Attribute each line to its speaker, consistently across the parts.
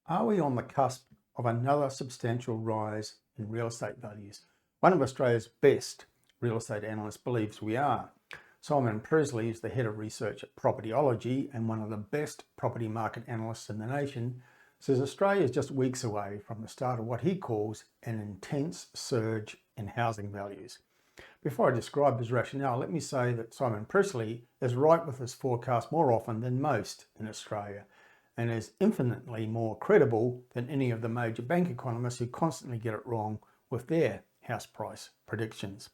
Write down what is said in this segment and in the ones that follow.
Speaker 1: Are we on the cusp of another substantial rise in real estate values? One of Australia's best real estate analysts believes we are. Simon Pressley is the head of research at Propertyology and one of the best property market analysts in the nation, says Australia is just weeks away from the start of what he calls an intense surge in housing values. Before I describe his rationale, let me say that Simon Pressley is right with his forecast more often than most in Australia, and is infinitely more credible than any of the major bank economists who constantly get it wrong with their house price predictions.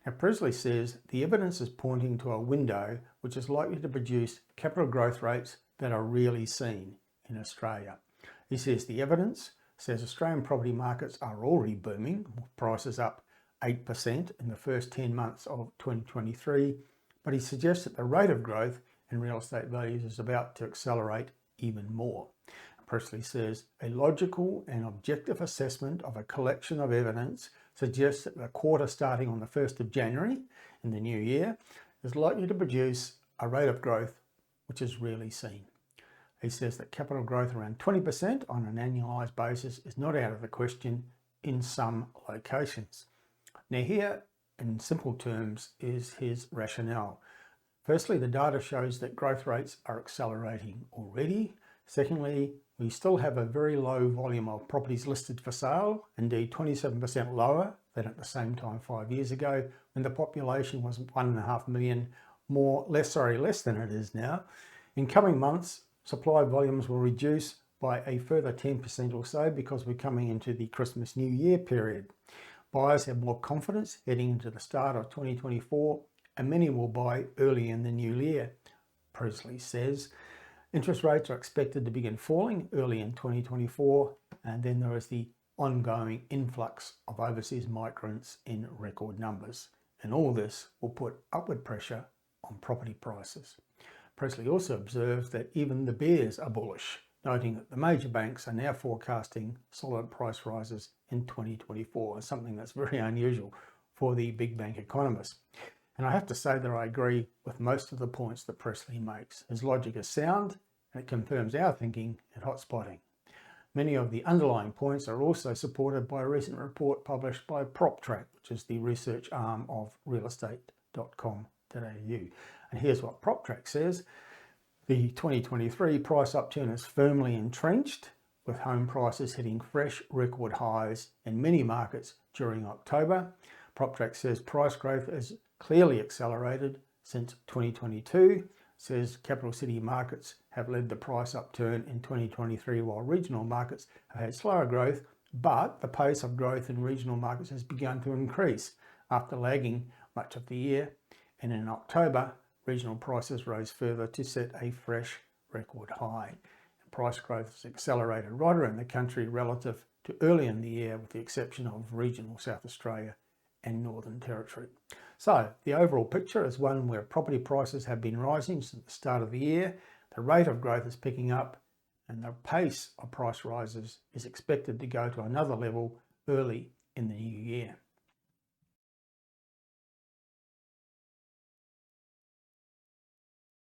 Speaker 1: Now, Pressley says the evidence is pointing to a window which is likely to produce capital growth rates that are rarely seen in Australia. He says the evidence says Australian property markets are already booming, with prices up 8% in the first 10 months of 2023, but he suggests that the rate of growth in real estate values is about to accelerate even more. Pressley says a logical and objective assessment of a collection of evidence suggests that the quarter starting on the 1st of January in the new year is likely to produce a rate of growth which is rarely seen. He says that capital growth around 20% on an annualised basis is not out of the question in some locations. Now here, in simple terms, is his rationale. Firstly, the data shows that growth rates are accelerating already. Secondly, we still have a very low volume of properties listed for sale, indeed 27% lower than at the same time 5 years ago when the population was 1.5 million less than it is now. In coming months, supply volumes will reduce by a further 10% or so because we're coming into the Christmas New Year period. Buyers have more confidence heading into the start of 2024, and many will buy early in the new year, Pressley says. Interest rates are expected to begin falling early in 2024, and then there is the ongoing influx of overseas migrants in record numbers. And all this will put upward pressure on property prices. Pressley also observes that even the bears are bullish, noting that the major banks are now forecasting solid price rises in 2024, something that's very unusual for the big bank economists. And I have to say that I agree with most of the points that Pressley makes. His logic is sound, and it confirms our thinking at hotspotting. Many of the underlying points are also supported by a recent report published by PropTrack, which is the research arm of realestate.com.au. And here's what PropTrack says. The 2023 price upturn is firmly entrenched, with home prices hitting fresh record highs in many markets during October. PropTrack says price growth has clearly accelerated since 2022, says capital city markets have led the price upturn in 2023 while regional markets have had slower growth, but the pace of growth in regional markets has begun to increase after lagging much of the year, and in October regional prices rose further to set a fresh record high. Price growth has accelerated right around the country relative to early in the year, with the exception of regional South Australia and Northern Territory. So the overall picture is one where property prices have been rising since the start of the year, the rate of growth is picking up, and the pace of price rises is expected to go to another level early in the new year.